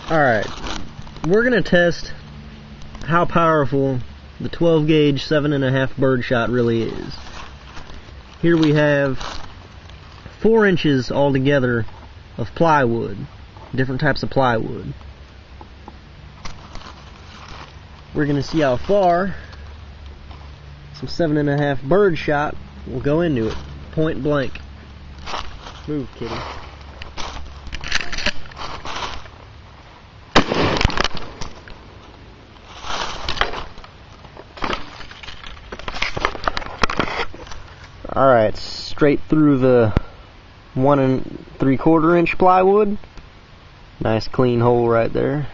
Alright, we're going to test how powerful the 12 gauge 7.5 birdshot really is. Here we have 4 inches altogether of plywood, different types of plywood. We're going to see how far some 7.5 birdshot will go into it, point blank. Move, kitty. Alright, straight through the 1 3/4 inch plywood. Nice clean hole right there.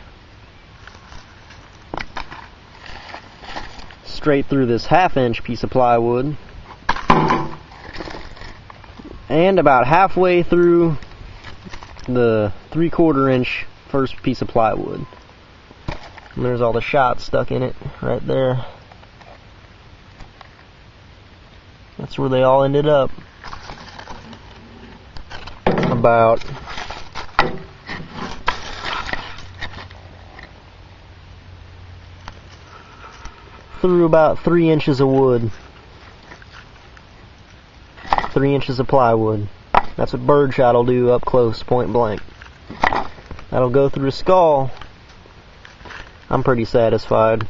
Straight through this 1/2 inch piece of plywood. And about halfway through the 3/4 inch first piece of plywood. And there's all the shots stuck in it right there. That's where they all ended up. About through about 3 inches of wood. 3 inches of plywood. That's what birdshot will do up close, point blank. That'll go through a skull. I'm pretty satisfied.